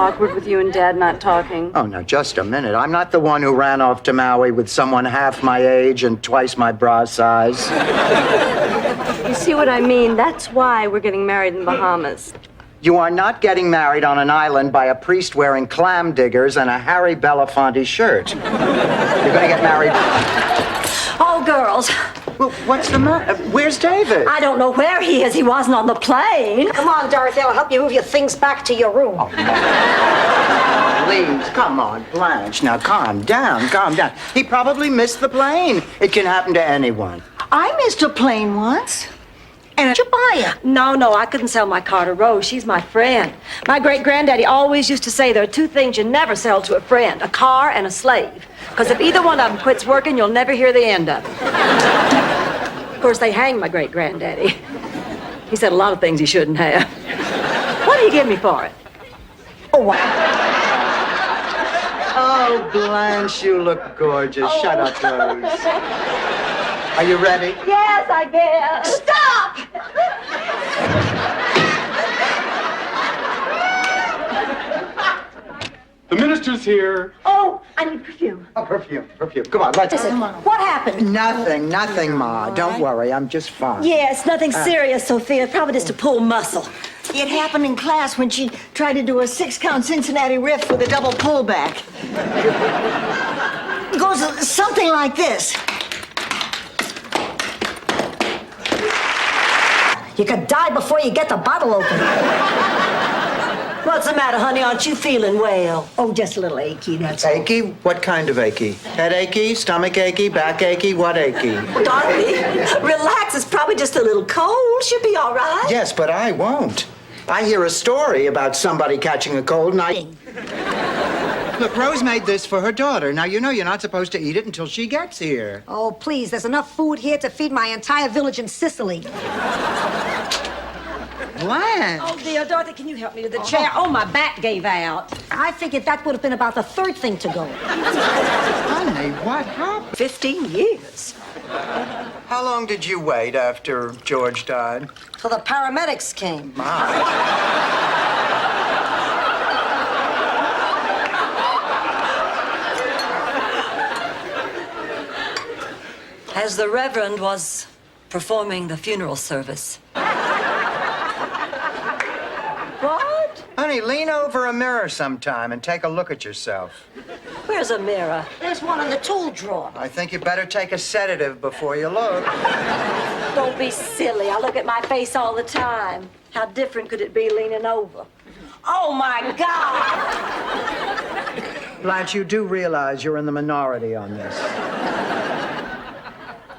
awkward with you and Dad not talking. Oh, now, just a minute. I'm not the one who ran off to Maui with someone half my age and twice my bra size. You see what I mean? That's why we're getting married in the Bahamas. You are not getting married on an island by a priest wearing clam diggers and a Harry Belafonte shirt. You're going to get married... Oh, girls. Well, what's the matter? Where's David? I don't know where he is. He wasn't on the plane. Come on, Dorothy. I'll help you move your things back to your room. Oh, please, come on, Blanche. Now, calm down, calm down. He probably missed the plane. It can happen to anyone. I missed a plane once. And did you buy it? No, I couldn't sell my car to Rose. She's my friend. My great-granddaddy always used to say there are two things you never sell to a friend, a car and a slave. Because if either one of them quits working, you'll never hear the end of it. Of course, they hanged my great-granddaddy. He said a lot of things he shouldn't have. What do you give me for it? Oh, wow. Oh, Blanche, you look gorgeous. Oh. Shut up, Rose. Are you ready? Yes, I guess. Stop! The minister's here. Oh, I need perfume. Oh, perfume. Come on, let's... Listen, what happened? Nothing, Ma. Don't worry, I'm just fine. Yeah, it's nothing serious, Sophia. Probably just a pull muscle. It happened in class when she tried to do a 6-count Cincinnati riff with a double pullback. It goes something like this. You could die before you get the bottle open. What's the matter, honey? Aren't you feeling well? Oh, just a little achy, that's all. Achy? What kind of achy? Head achy? Stomach achy? Back achy? What achy? Dorothy, relax. It's probably just a little cold. She'll be all right. Yes, but I won't. I hear a story about somebody catching a cold and I... Look, Rose made this for her daughter. Now, you know you're not supposed to eat it until she gets here. Oh, please, there's enough food here to feed my entire village in Sicily. Blanche! Oh, dear. Dorothy, can you help me to the chair? Oh, my back gave out. I figured that would have been about the third thing to go. Honey, what happened? 15 years. How long did you wait after George died? So the paramedics came. As the Reverend was performing the funeral service. What? Honey, lean over a mirror sometime and take a look at yourself. Where's a mirror? There's one in the tool drawer. I think you better take a sedative before you look. Don't be silly. I look at my face all the time. How different could it be leaning over? Oh, my God! Blanche, you do realize you're in the minority on this.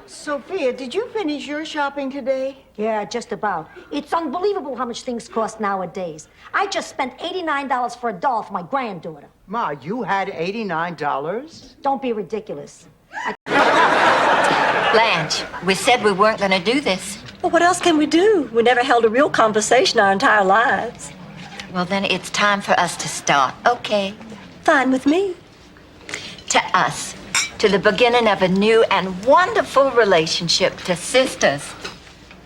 Sophia, did you finish your shopping today? Yeah, just about. It's unbelievable how much things cost nowadays. I just spent $89 for a doll for my granddaughter. Ma, you had $89? Don't be ridiculous. Blanche, we said we weren't going to do this. Well, what else can we do? We never held a real conversation our entire lives. Well, then it's time for us to start, okay? Fine with me. To us, to the beginning of a new and wonderful relationship, to sisters.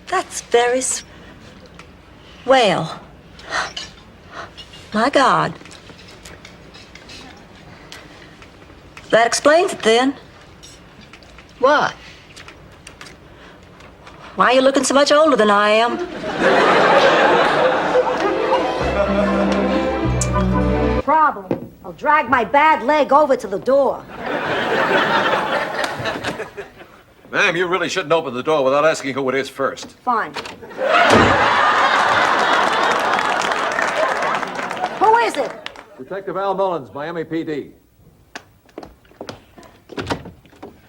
That's very well. My God. That explains it then. What? Why are you looking so much older than I am? Problem. I'll drag my bad leg over to the door. Ma'am, you really shouldn't open the door without asking who it is first. Fine. Who is it? Detective Al Mullins, Miami PD.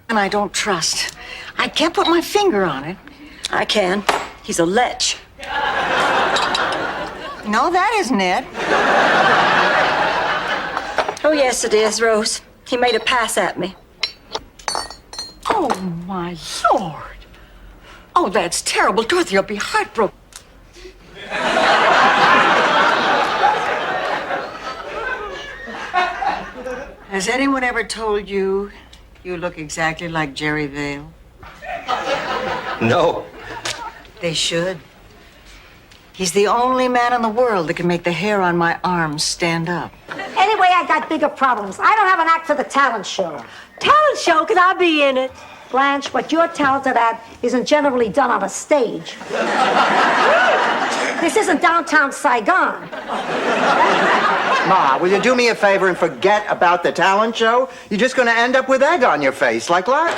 And I don't trust. I can't put my finger on it. I can. He's a lech. No, that isn't it. Oh, yes, it is, Rose. He made a pass at me. Oh, my Lord. Oh, that's terrible. Dorothy, you'll be heartbroken. Has anyone ever told you you look exactly like Jerry Vale? No. They should. He's the only man in the world that can make the hair on my arms stand up. Anyway, I got bigger problems. I don't have an act for the talent show. Talent show, could I be in it? Blanche, what you're talented at isn't generally done on a stage. This isn't downtown Saigon. Ma, will you do me a favor and forget about the talent show? You're just going to end up with egg on your face like that.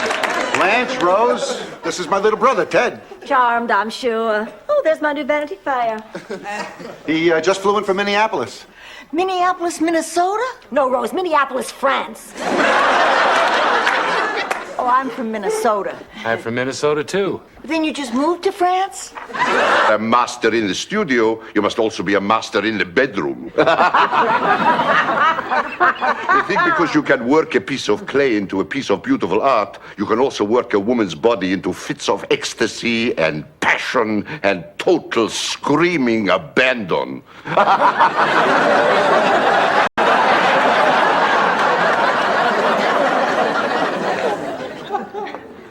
Blanche, Rose, this is my little brother, Ted. Charmed, I'm sure. Oh, there's my new Vanity Fair. He just flew in from Minneapolis. Minneapolis, Minnesota? No, Rose, Minneapolis, France. Oh, I'm from Minnesota. I'm from Minnesota, too. Then you just moved to France? A master in the studio, you must also be a master in the bedroom. You think because you can work a piece of clay into a piece of beautiful art, you can also work a woman's body into fits of ecstasy and passion and total screaming abandon.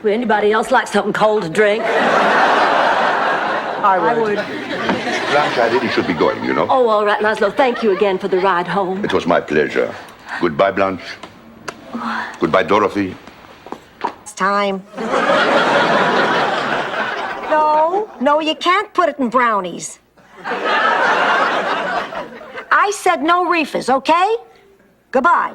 Would anybody else like something cold to drink? I would. Blanche, I really should be going, you know. Oh, all right, Laszlo. Thank you again for the ride home. It was my pleasure. Goodbye, Blanche. Goodbye, Dorothy. It's time. No, you can't put it in brownies. I said no reefers, okay? Goodbye.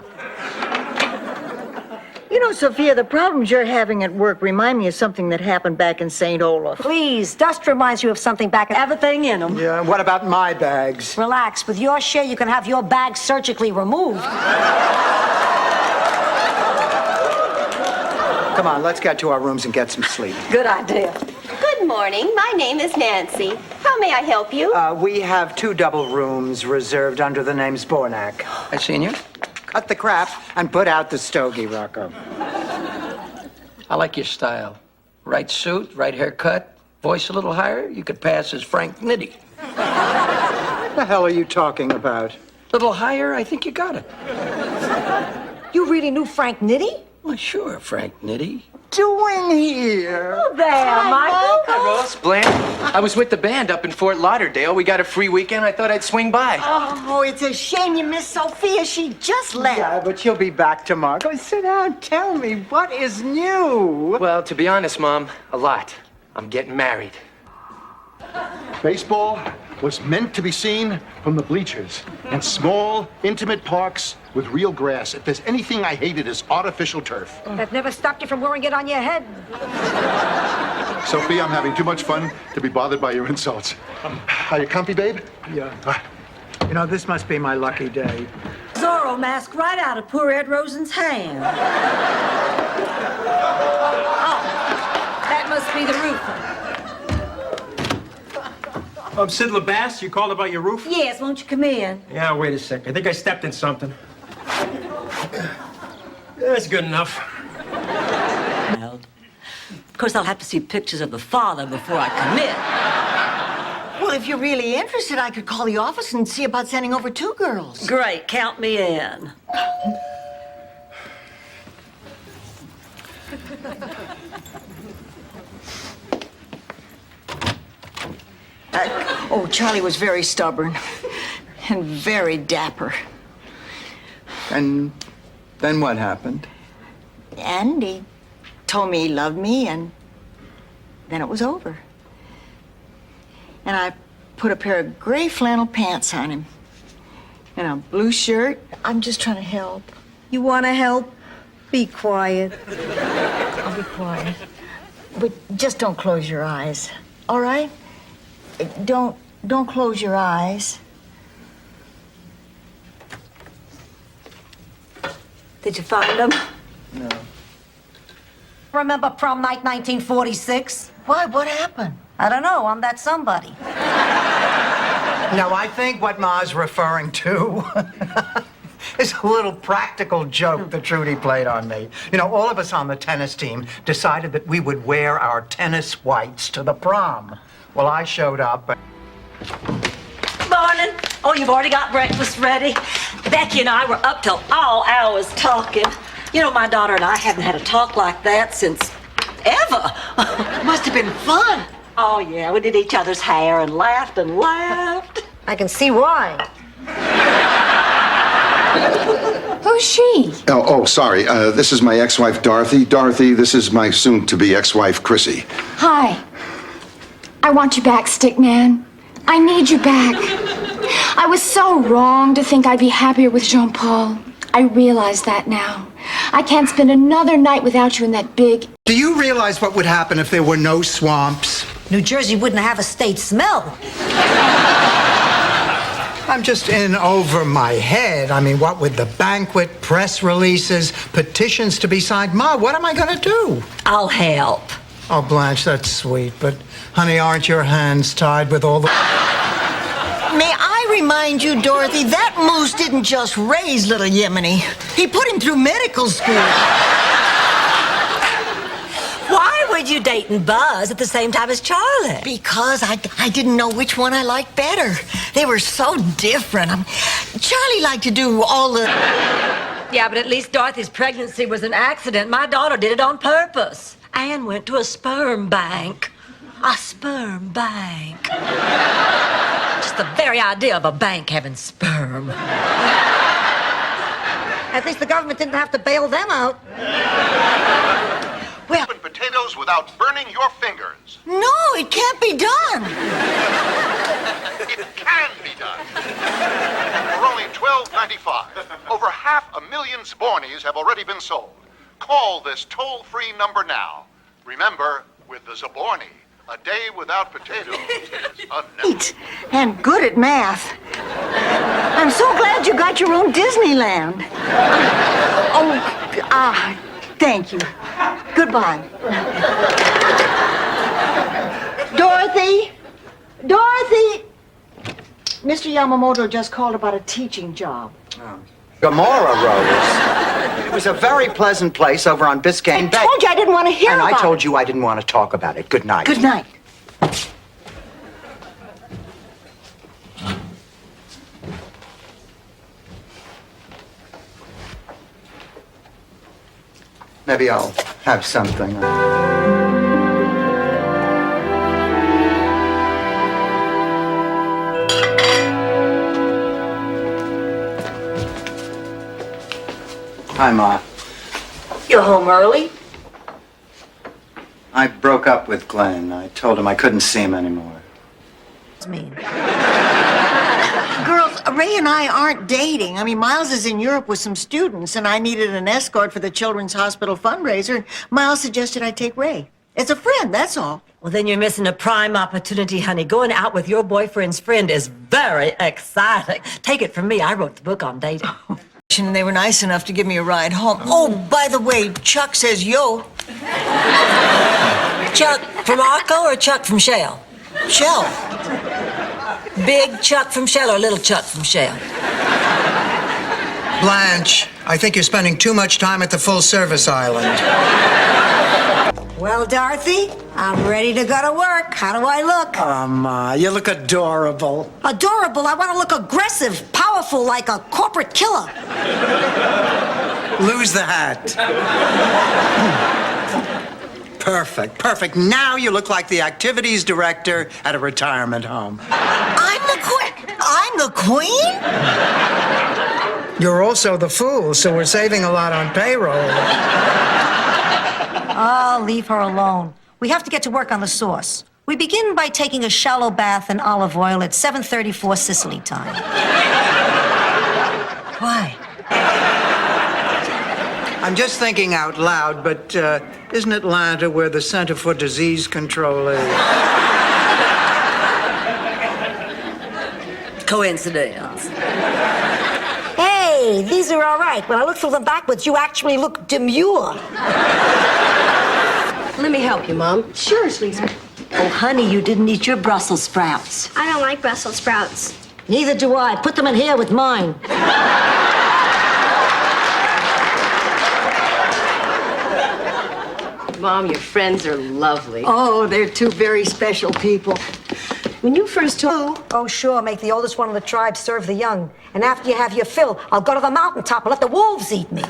You know, Sophia, the problems you're having at work remind me of something that happened back in St. Olaf. Please, dust reminds you of something back in... Everything in them. Yeah, what about my bags? Relax. With your share, you can have your bag surgically removed. Come on, let's get to our rooms and get some sleep. Good idea. Good morning. My name is Nancy. How may I help you? We have 2 double rooms reserved under the name Spornak. Hi, Senior. Cut the crap and put out the stogie, Rocco. I like your style. Right suit, right haircut, voice a little higher. You could pass as Frank Nitti. What the hell are you talking about? Little higher, I think you got it. You really knew Frank Nitti? Well, sure, Frank Nitti. Doing here? Oh, there, Michael. Hi, Rose, Blanche. I was with the band up in Fort Lauderdale. We got a free weekend. I thought I'd swing by. Oh, it's a shame you missed Sophia. She just left. Yeah, but she'll be back tomorrow. Go sit down. Tell me, what is new? Well, to be honest, Mom, a lot. I'm getting married. Baseball was meant to be seen from the bleachers in small, intimate parks with real grass. If there's anything I hated, it's artificial turf. That never stopped you from wearing it on your head. Sophia, I'm having too much fun to be bothered by your insults. Are you comfy, babe? Yeah. You know, this must be my lucky day. Zorro mask right out of poor Ed Rosen's hand. Oh, that must be the roofer. I'm Sid LeBass. You called about your roof? Yes, won't you come in? Yeah, wait a sec. I think I stepped in something. That's good enough. Of course, I'll have to see pictures of the father before I commit. Well, if you're really interested, I could call the office and see about sending over 2 girls. Great, count me in. Charlie was very stubborn and very dapper. And then what happened? And he told me he loved me, and then it was over. And I put a pair of gray flannel pants on him and a blue shirt. I'm just trying to help. You want to help? Be quiet. I'll be quiet. But just don't close your eyes, all right? Don't close your eyes. Did you find them? No. Remember prom night 1946? Why? What happened? I don't know. I'm that somebody. No, I think what Ma's referring to is a little practical joke that Trudy played on me. You know, all of us on the tennis team decided that we would wear our tennis whites to the prom. Well, I showed up. Morning. Oh, you've already got breakfast ready. Becky and I were up till all hours talking. You know, my daughter and I haven't had a talk like that since ever. Must have been fun. Oh, yeah, we did each other's hair and laughed and laughed. I can see why. Who's she? Sorry. This is my ex-wife, Dorothy. Dorothy, this is my soon-to-be ex-wife, Chrissy. Hi. I want you back, Stickman. I need you back. I was so wrong to think I'd be happier with Jean-Paul. I realize that now. I can't spend another night without you in that big... Do you realize what would happen if there were no swamps? New Jersey wouldn't have a state smell. I'm just in over my head. I mean, what with the banquet, press releases, petitions to be signed? Ma, what am I going to do? I'll help. Oh, Blanche, that's sweet, but honey, aren't your hands tied with all the... May I remind you, Dorothy, that moose didn't just raise little Yemeni. He put him through medical school. Why were you dating Buzz at the same time as Charlie? Because I didn't know which one I liked better. They were so different. Charlie liked to do all the... Yeah, but at least Dorothy's pregnancy was an accident. My daughter did it on purpose. Anne went to a sperm bank. A sperm bank. Just the very idea of a bank having sperm. At least the government didn't have to bail them out. Well, Open potatoes without burning your fingers. no, it can't be done. It can be done. For only $12.95, over 500,000 Zabornis have already been sold. Call this toll-free number now. Remember, with the Zaborni, a day without potatoes is Neat and good at math. I'm so glad you got your own Disneyland. Thank you. Goodbye. Dorothy! Dorothy! Mr. Yamamoto just called about a teaching job. Gomorrah Rose. It was a very pleasant place over on Biscayne Bay. I told you I didn't want to hear And about I told you I didn't want to talk about it. Good night. Good night. Maybe I'll have something. Hi, Ma. You're home early? I broke up with Glenn. I told him I couldn't see him anymore. It's mean. Girls, Ray and I aren't dating. I mean, Miles is in Europe with some students, and I needed an escort for the Children's Hospital fundraiser. Miles suggested I take Ray. As a friend, that's all. Well, then you're missing a prime opportunity, honey. Going out with your boyfriend's friend is very exciting. Take it from me, I wrote the book on dating. And they were nice enough to give me a ride home. Oh, by the way, Chuck says yo. Chuck from Arco or Chuck from Shell? Shell. Big Chuck from Shell or little Chuck from Shell? Blanche, I think you're spending too much time at the full-service island. Well, Dorothy, I'm ready to go to work. How do I look? Ma, you look adorable. Adorable. I want to look aggressive, powerful, like a corporate killer. Lose the hat. Perfect, perfect. Now you look like the activities director at a retirement home. I'm the queen. I'm the queen? You're also the fool, so we're saving a lot on payroll. Oh, leave her alone. We have to get to work on the sauce. We begin by taking a shallow bath in olive oil at 7:34 Sicily time. Why? I'm just thinking out loud, but isn't Atlanta where the Center for Disease Control is? Coincidence. Hey, these are all right. When I look through them backwards, you actually look demure. Let me help you, Mom. Sure, sweetheart. Oh, honey, you didn't eat your Brussels sprouts. I don't like Brussels sprouts. Neither do I. Put them in here with mine. Mom, your friends are lovely. Oh, they're two very special people. When you first told... Oh, sure, make the oldest one of the tribe serve the young. And after you have your fill, I'll go to the mountaintop and let the wolves eat me.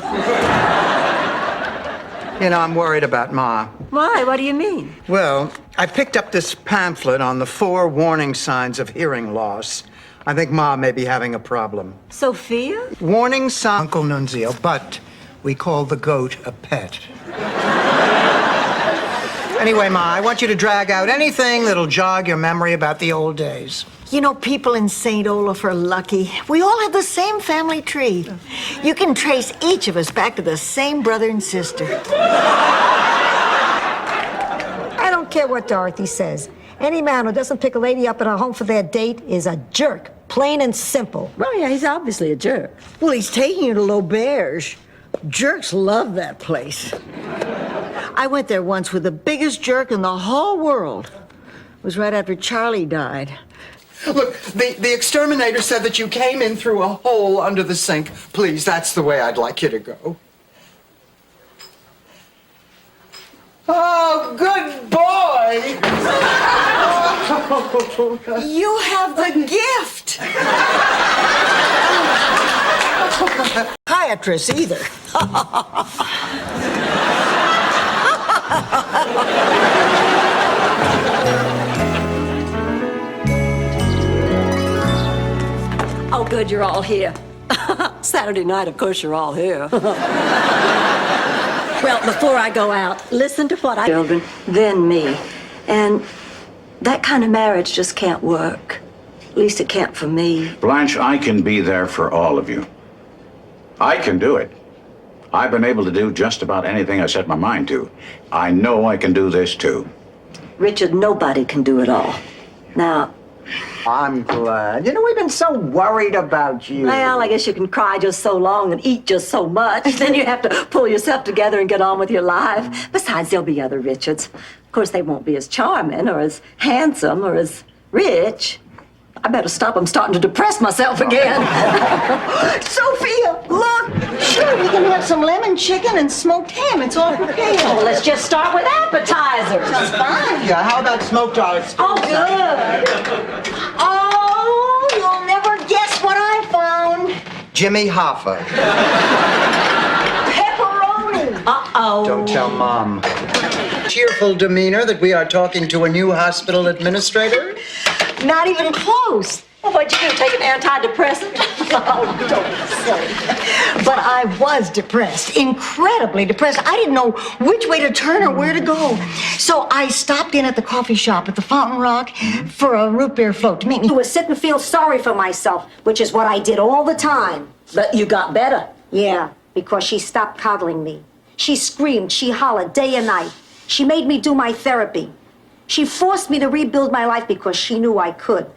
You know, I'm worried about Ma. Why? What do you mean? Well, I picked up this pamphlet on the 4 warning signs of hearing loss. I think Ma may be having a problem. Sophia? Warning sign, Uncle Nunzio, but we call the goat a pet. Anyway, Ma, I want you to drag out anything that'll jog your memory about the old days. You know, people in St. Olaf are lucky. We all have the same family tree. You can trace each of us back to the same brother and sister. I don't care what Dorothy says. Any man who doesn't pick a lady up at her home for their date is a jerk. Plain and simple. Well, yeah, he's obviously a jerk. Well, he's taking you to L'Auberge. Jerks love that place. I went there once with the biggest jerk in the whole world. It was right after Charlie died. Look, the exterminator said that you came in through a hole under the sink. Please, that's the way I'd like you to go. Oh, good boy! You have the gift! Psychiatrist either. Oh, good, you're all here. Saturday night, of course, you're all here. Well, before I go out, listen to what children, then me. And that kind of marriage just can't work. At least it can't for me. Blanche, I can be there for all of you. I can do it. I've been able to do just about anything I set my mind to. I know I can do this too. Richard, nobody can do it all. Now, I'm glad. You know, we've been so worried about you. well, I guess you can cry just so long and eat just so much. Then you have to pull yourself together and get on with your life. Besides, there'll be other Richards. Of course, they won't be as charming or as handsome or as rich. I better stop. I'm starting to depress myself again. Sophia, look! Sure, we can have some lemon chicken and smoked ham. It's all prepared. Well, let's just start with appetizers. That's fine. Yeah, how about smoked oysters? Oh, good. Oh, you'll never guess what I found. Jimmy Hoffa. Pepperoni. Uh-oh. Don't tell Mom. Cheerful demeanor that we are talking to a new hospital administrator? Not even close. Well, what'd you do, take an antidepressant? Oh, don't be silly. But I was depressed, incredibly depressed. I didn't know which way to turn or where to go. So I stopped in at the coffee shop at the Fountain Rock for a root beer float to make me I was sit and feel sorry for myself, which is what I did all the time. But you got better. Yeah, because she stopped coddling me. She screamed, she hollered day and night. She made me do my therapy. She forced me to rebuild my life because she knew I could.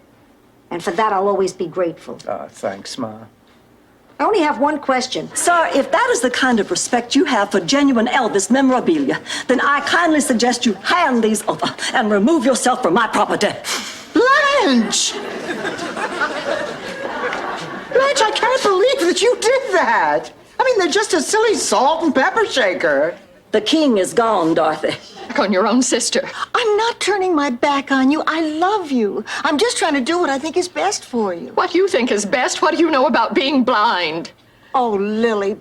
And for that, I'll always be grateful. Oh, thanks, Ma. I only have one question. Sir, if that is the kind of respect you have for genuine Elvis memorabilia, then I kindly suggest you hand these over and remove yourself from my property. Blanche! Blanche, I can't believe that you did that. I mean, they're just a silly salt and pepper shaker. The king is gone, Dorothy. On your own sister. I'm not turning my back on you. I love you. I'm just trying to do what I think is best for you. What you think is best? What do you know about being blind? Oh, Lily,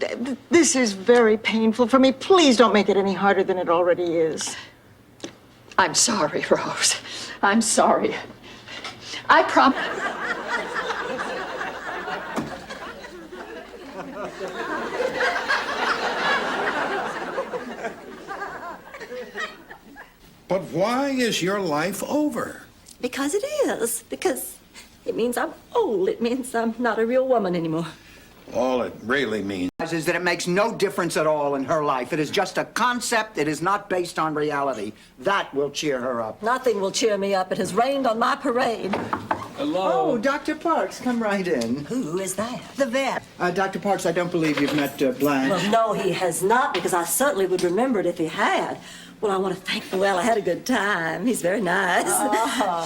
this is very painful for me. Please don't make it any harder than it already is. I'm sorry, Rose. I'm sorry. I promise. But why is your life over? Because it is. Because it means I'm old. It means I'm not a real woman anymore. All it really means Is that it makes no difference at all in her life. It is just a concept. It is not based on reality. That will cheer her up. Nothing will cheer me up. It has rained on my parade. Oh, Dr. Parks, come right in. Who is that? The vet. Dr. Parks, I don't believe you've met Blanche. Well, no, he has not, because I certainly would remember it if he had. Well, I want to thank Noel. I had a good time. He's very nice.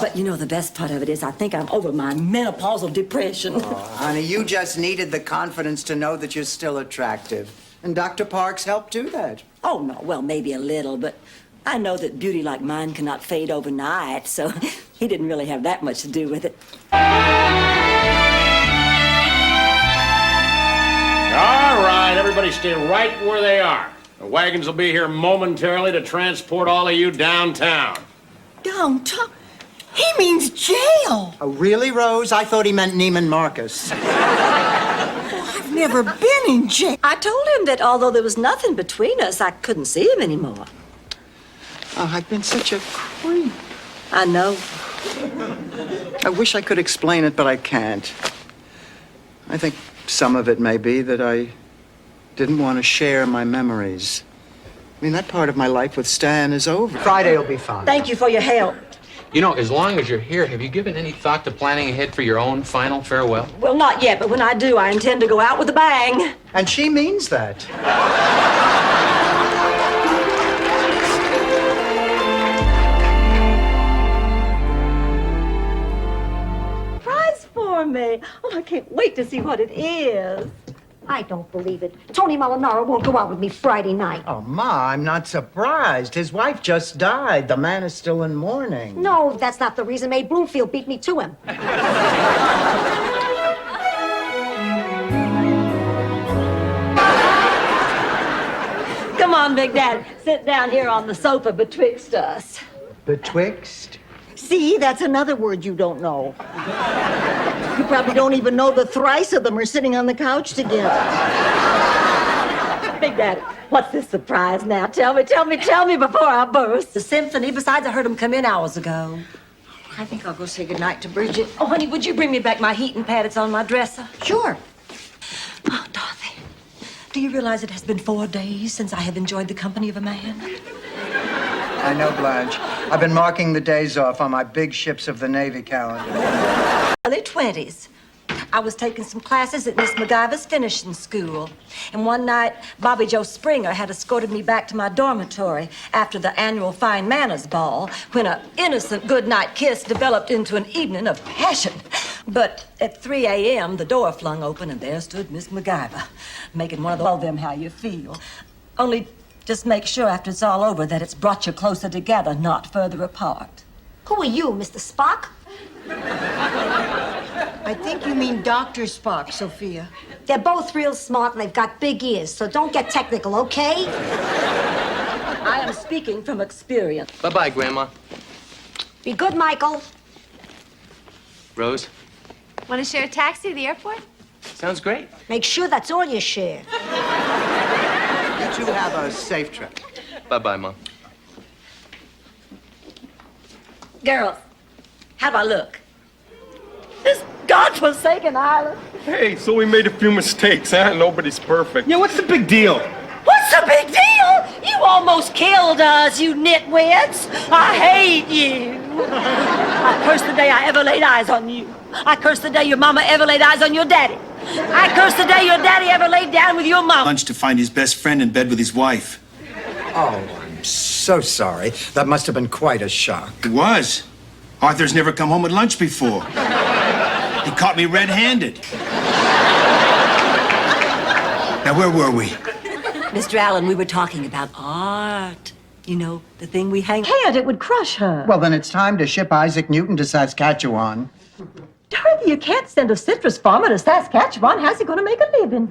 But you know, the best part of it is I think I'm over my menopausal depression. Honey, you just needed the confidence to know that you're still attractive. And Dr. Parks helped do that. Oh, no, well, maybe a little, but I know that beauty like mine cannot fade overnight, so he didn't really have that much to do with it. All right, everybody stay right where they are. The wagons will be here momentarily to transport all of you downtown. Downtown? He means jail. Oh, really, Rose? I thought he meant Neiman Marcus. I've never been in jail. I told him that although there was nothing between us, I couldn't see him anymore. Oh, I've been such a creep. I know. I wish I could explain it, but I can't. I think some of it may be that I didn't want to share my memories. I mean, that part of my life with Stan is over. Friday will be fine. Thank you for your help. You know, as long as you're here, have you given any thought to planning ahead for your own final farewell? Well, not yet, but when I do, I intend to go out with a bang. And she means that. Prize for me. Oh, I can't wait to see what it is. I don't believe it. Tony Molinaro won't go out with me Friday night. Oh, Ma, I'm not surprised. His wife just died. The man is still in mourning. No, that's not the reason Mae Bloomfield beat me to him. Come on, Big Dad. Sit down here on the sofa betwixt us. Betwixt? See, that's another word you don't know. You probably don't even know the thrice of them are sitting on the couch together. Big Daddy, what's this surprise now? Tell me before I burst. The symphony. Besides, I heard him come in hours ago. I think I'll go say goodnight to Bridget. Oh, honey, would you bring me back my heating pad? It's on my dresser. Sure. Oh, Dorothy, do you realize it has been 4 days since I have enjoyed the company of a man? I know, Blanche. I've been marking the days off on my big ships of the Navy calendar. Early 20s. I was taking some classes at Miss MacGyver's finishing school. And one night, Bobby Joe Springer had escorted me back to my dormitory after the annual Fine Manners Ball when an innocent goodnight kiss developed into an evening of passion. But at 3 a.m., the door flung open and there stood Miss MacGyver, making one of the, "Tell them how you feel." Only just make sure after it's all over that it's brought you closer together, not further apart. Who are you, Mr. Spock? I think you mean Dr. Spock, Sophia. They're both real smart and they've got big ears, so don't get technical, okay? I am speaking from experience. Bye-bye, Grandma. Be good, Michael. Rose, Want to share a taxi to the airport? sounds great. Make sure that's all you share. You two have a safe trip. Bye-bye, Mom. Girls, how do I look? This godforsaken island. Hey, so we made a few mistakes, huh? Nobody's perfect. Yeah, what's the big deal? What's the big deal? You almost killed us, you nitwits. I hate you. I curse the day I ever laid eyes on you. I curse the day your mama ever laid eyes on your daddy. I curse the day your daddy ever laid down with your mama. Lunch to find his best friend in bed with his wife. Oh, I'm so sorry. That must have been quite a shock. It was. Arthur's never come home at lunch before. He caught me red-handed. Now, where were we? Mr. Allen, we were talking about art. You know, the thing we hang head, it would crush her. Well, then it's time to ship Isaac Newton to Saskatchewan. Dorothy, you can't send a citrus farmer to Saskatchewan. How's he going to make a living?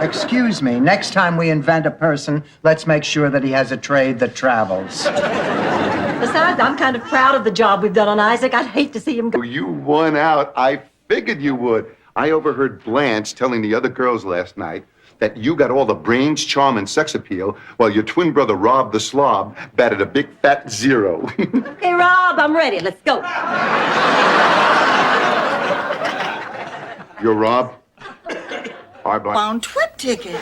Excuse me, next time we invent a person, let's make sure that he has a trade that travels. Besides, I'm kind of proud of the job we've done on Isaac. I'd hate to see him go. You won out. I figured you would. I overheard Blanche telling the other girls last night that you got all the brains, charm, and sex appeal, while your twin brother Rob the Slob batted a big fat 0. Hey, Rob, I'm ready. Let's go. You're Rob? Hi, Blanche. Round trip ticket. You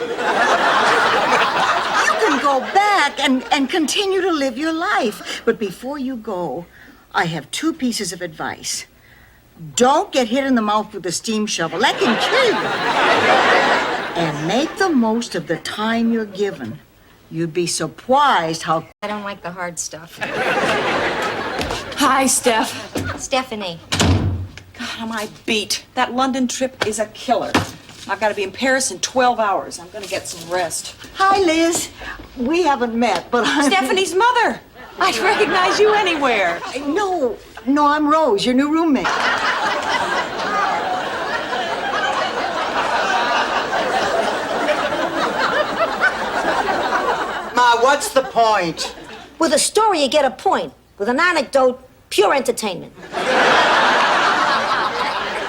can go back and continue to live your life. But before you go, I have 2 pieces of advice. Don't get hit in the mouth with a steam shovel. That can kill you. And make the most of the time you're given. You'd be surprised how... I don't like the hard stuff. Hi, Steph. Stephanie. God, am I beat. That London trip is a killer. I've got to be in Paris in 12 hours. I'm going to get some rest. Hi, Liz. We haven't met, but I'm... Stephanie's mother. I'd recognize you anywhere. No, I'm Rose, your new roommate. What's the point? With a story, you get a point. With an anecdote, pure entertainment.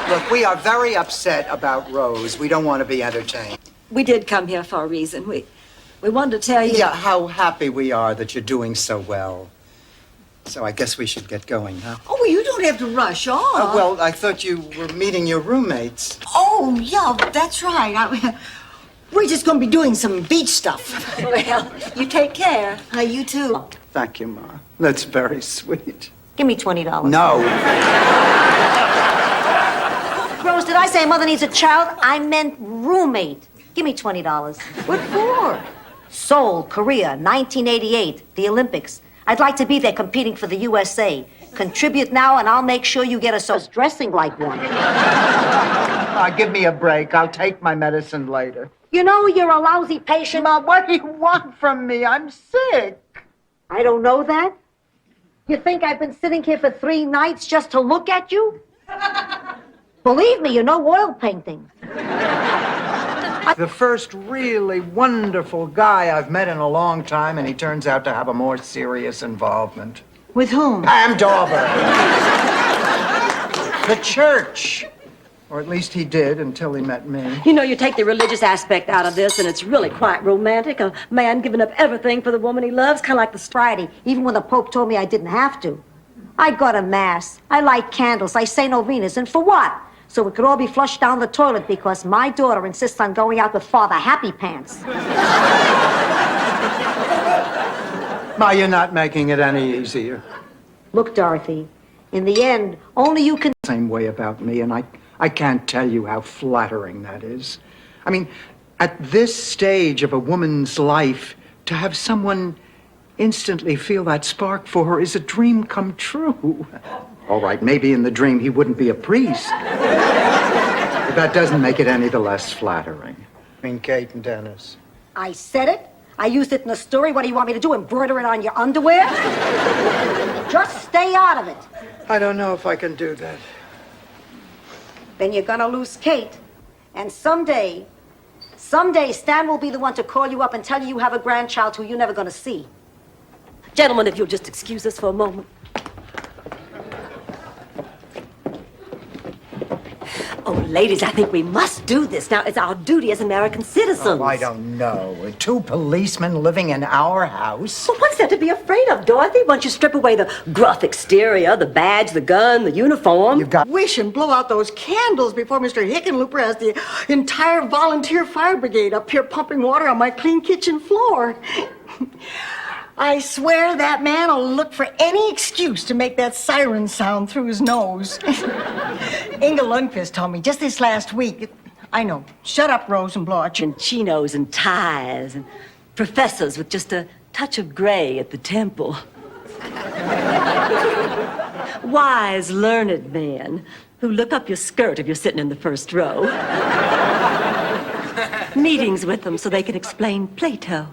Look, we are very upset about Rose. We don't want to be entertained. We did come here for a reason. We wanted to tell you... Yeah, how happy we are that you're doing so well. So I guess we should get going, huh? Oh, you don't have to rush on. Well, I thought you were meeting your roommates. Oh, yeah, that's right. We're just going to be doing some beach stuff. Well, you take care. You too. Thank you, Ma. That's very sweet. Give me $20. No. Rose, did I say mother needs a child? I meant roommate. Give me $20. What for? Seoul, Korea, 1988, the Olympics. I'd like to be there competing for the USA. Contribute now, and I'll make sure you get a dressing like one. Give me a break. I'll take my medicine later. You know you're a lousy patient. Ma, what do you want from me? I'm sick. I don't know that. You think I've been sitting here for 3 nights just to look at you? Believe me, you're no oil painting. The first really wonderful guy I've met in a long time, and he turns out to have a more serious involvement. With whom? Pam Dauber. The church. Or at least he did until he met me. You know, you take the religious aspect out of this, and it's really quite romantic. A man giving up everything for the woman he loves, kind of like the Friday, even when the Pope told me I didn't have to. I go to Mass. I light candles. I say novenas. And for what? So it could all be flushed down the toilet because my daughter insists on going out with Father Happy Pants. Ma, you're not making it any easier. Look, Dorothy, in the end, only you can... Same way about me, and I can't tell you how flattering that is. I mean, at this stage of a woman's life, to have someone instantly feel that spark for her is a dream come true. All right, maybe in the dream he wouldn't be a priest. But that doesn't make it any the less flattering. I mean, Kate and Dennis. I said it. I used it in the story. What do you want me to do, embroider it on your underwear? Just stay out of it. I don't know if I can do that. Then you're gonna lose Kate. And someday Stan will be the one to call you up and tell you you have a grandchild who you're never gonna see. Gentlemen, if you'll just excuse us for a moment. Oh, ladies, I think we must do this. Now, it's our duty as American citizens. Oh, I don't know. 2 policemen living in our house. Well, what's there to be afraid of, Dorothy? Once you strip away the gruff exterior, the badge, the gun, the uniform. You've got... Wish and blow out those candles before Mr. Hickenlooper has the entire volunteer fire brigade up here pumping water on my clean kitchen floor. I swear that man will look for any excuse to make that siren sound through his nose. Inga Lundqvist told me just this last week. I know. Shut up, Rose, and blow out your... And chinos and ties and professors with just a touch of gray at the temple. Wise, learned men who look up your skirt if you're sitting in the first row. Meetings with them so they can explain Plato.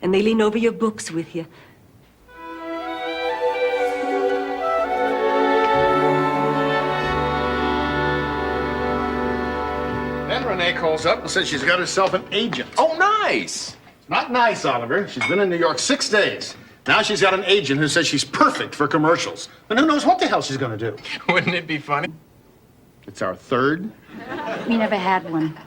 And they lean over your books with you. Then Renee calls up and says she's got herself an agent. Oh, nice. Not nice, Oliver. She's been in New York 6 days. Now she's got an agent who says she's perfect for commercials. And who knows what the hell she's going to do. Wouldn't it be funny? It's our 3rd. We never had one.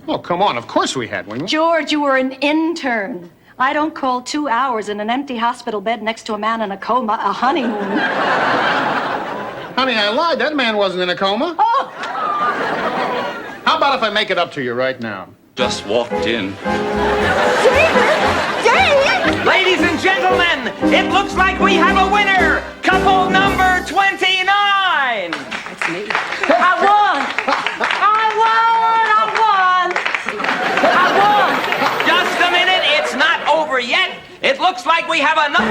Oh, come on. Of course we had one. George, you were an intern. I don't call 2 hours in an empty hospital bed next to a man in a coma a honeymoon. Honey, I lied. That man wasn't in a coma. Oh! How about if I make it up to you right now? Just walked in. Ladies and gentlemen, it looks like we have a winner. Couple number 29. That's me. I won. Just a minute. It's not over yet. It looks like we have another.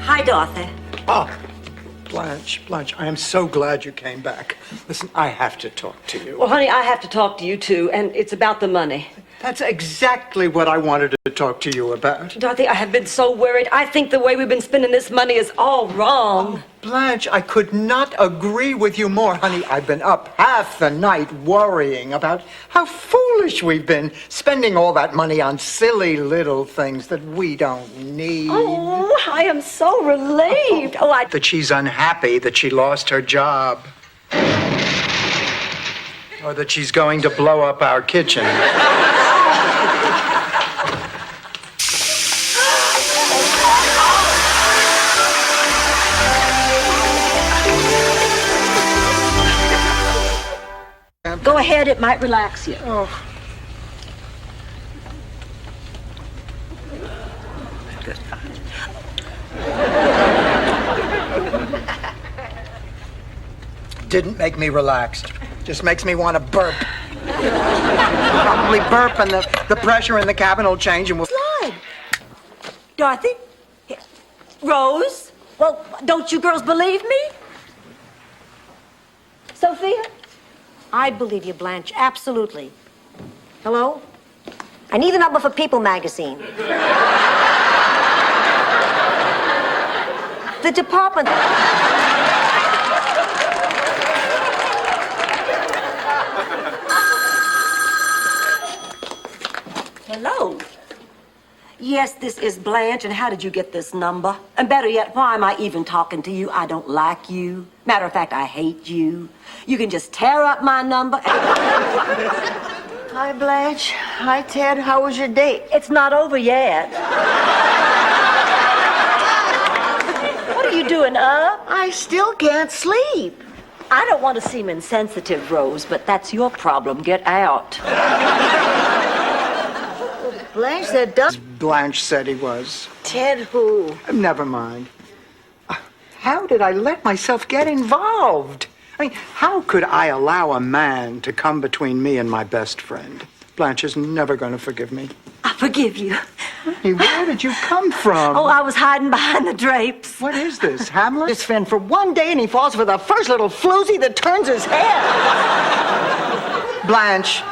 Hi, Dorothy. Oh, Blanche, I am so glad you came back. Listen, I have to talk to you. Well, honey, I have to talk to you, too, and it's about the money. That's exactly what I wanted to talk to you about. Dorothy, I have been so worried. I think the way we've been spending this money is all wrong. Oh, Blanche, I could not agree with you more, honey. I've been up half the night worrying about how foolish we've been spending all that money on silly little things that we don't need. Oh, I am so relieved. That she's unhappy that she lost her job. Or that she's going to blow up our kitchen. Go ahead, it might relax you. Oh. Didn't make me relaxed. Just makes me want to burp. Probably burp and the pressure in the cabin will change and we'll... Slide. Dorothy? Rose? Well, don't you girls believe me? Sophia? I believe you, Blanche, absolutely. Hello? I need the number for People magazine. The department... Hello. Yes, this is Blanche, and how did you get this number? And better yet, why am I even talking to you? I don't like you. Matter of fact, I hate you. You can just tear up my number and... Hi, Blanche. Hi, Ted. How was your date? It's not over yet. What are you doing up? I still can't sleep. I don't want to seem insensitive, Rose, but that's your problem. Get out. Blanche said does. Blanche said he was. Ted who? Never mind. How did I let myself get involved? I mean, how could I allow a man to come between me and my best friend? Blanche is never going to forgive me. I forgive you. Hey, where did you come from? Oh, I was hiding behind the drapes. What is this, Hamlet? This Sven for one day and he falls for the first little floozy that turns his head. Blanche,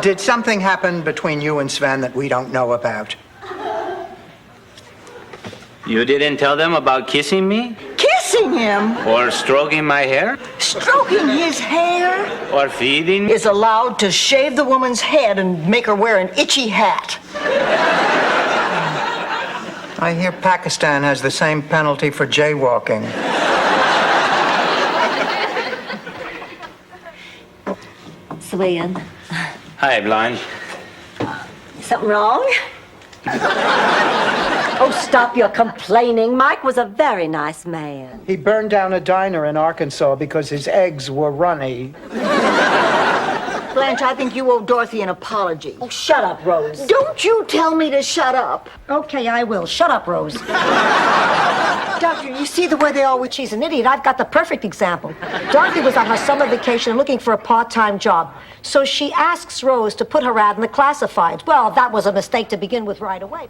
did something happen between you and Sven that we don't know about? You didn't tell them about kissing me? Kissing him? Or stroking my hair? Stroking his hair? Or feeding? Is allowed to shave the woman's head and make her wear an itchy hat. I hear Pakistan has the same penalty for jaywalking. Sven. Hi, Blanche. Something wrong? Oh, stop your complaining. Mike was a very nice man. He burned down a diner in Arkansas because his eggs were runny. Blanche, I think you owe Dorothy an apology. Oh, shut up, Rose. Don't you tell me to shut up. Okay, I will. Shut up, Rose. Doctor, you see the way they always... She's an idiot. I've got the perfect example. Dorothy was on her summer vacation looking for a part-time job. So she asks Rose to put her ad in the classifieds. Well, that was a mistake to begin with right away.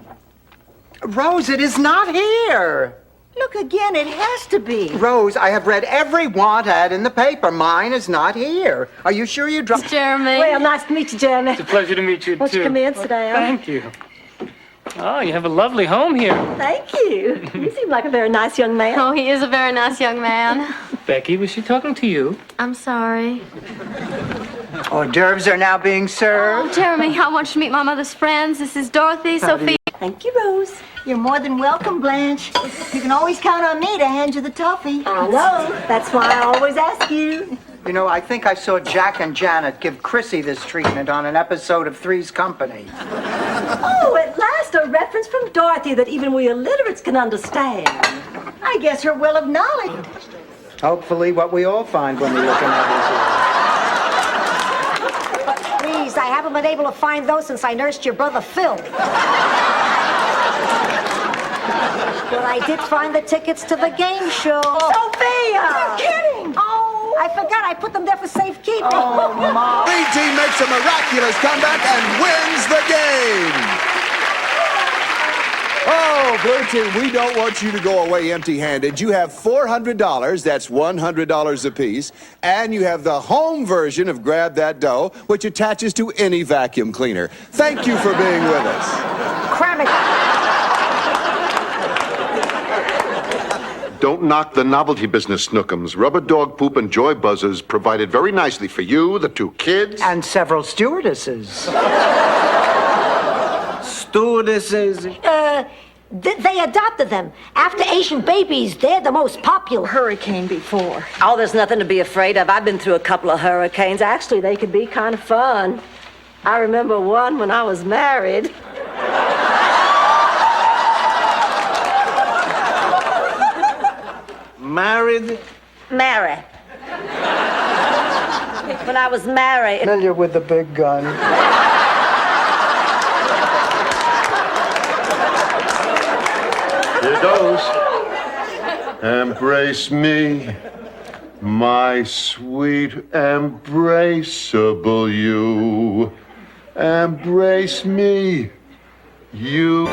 Rose, it is not here. Look again, it has to be. Rose, I have read every want ad in the paper. Mine is not here. Are you sure you dropped... Jeremy. Well, nice to meet you, Jeremy. It's a pleasure to meet you, Won't too. you come in, sit down? Thank you. Oh, you have a lovely home here. Thank you. You seem like a very nice young man. Oh, he is a very nice young man. Becky, was she talking to you? I'm sorry. Hors d'oeuvres are now being served. Oh, Jeremy, I want you to meet my mother's friends. This is Dorothy, Sophia. Thank you, Rose. You're more than welcome, Blanche. You can always count on me to hand you the toffee. I know. That's why I always ask you. You know, I think I saw Jack and Janet give Chrissy this treatment on an episode of Three's Company. Oh, at last a reference from Dorothy that even we illiterates can understand. I guess her will of knowledge. Hopefully what we all find when we look in others' Please, I haven't been able to find those since I nursed your brother Phil. But I did find the tickets to the game show. Sophia! You're kidding! Oh, I forgot. I put them there for safekeeping. Oh, Mom. Green team makes a miraculous comeback and wins the game. Oh, Blue Team, we don't want you to go away empty-handed. You have $400, that's $100 apiece, and you have the home version of Grab That Dough, which attaches to any vacuum cleaner. Thank you for being with us. Cram it. Don't knock the novelty business, Snookums. Rubber dog poop and joy buzzers provided very nicely for you, the 2 kids, and several stewardesses. Stewardesses. They adopted them. After Asian babies, they're the most popular. Hurricane before. Oh, there's nothing to be afraid of. I've been through a couple of hurricanes. Actually, they could be kind of fun. I remember one when I was married. Married? Married. When I was married. Familiar with the big gun. Here goes. Embrace me, my sweet embraceable you. Embrace me, you.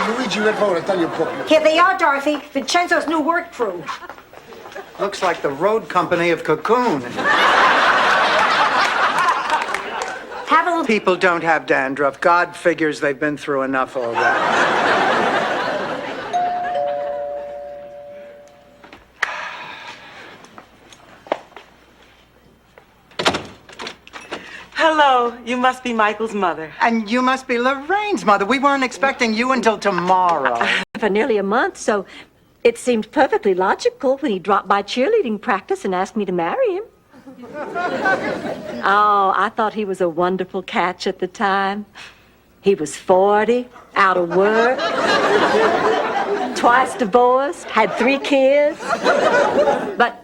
Luigi, Redvona, tell your book. Here they are, Dorothy. Vincenzo's new work crew. Looks like the road company of Cocoon. Have a little... People don't have dandruff. God figures they've been through enough already. Hello, you must be Michael's mother. And you must be Lorraine's mother. We weren't expecting you until tomorrow. For nearly a month, so it seemed perfectly logical when he dropped by cheerleading practice and asked me to marry him. Oh, I thought he was a wonderful catch at the time. He was 40, out of work, twice divorced, had 3 kids. But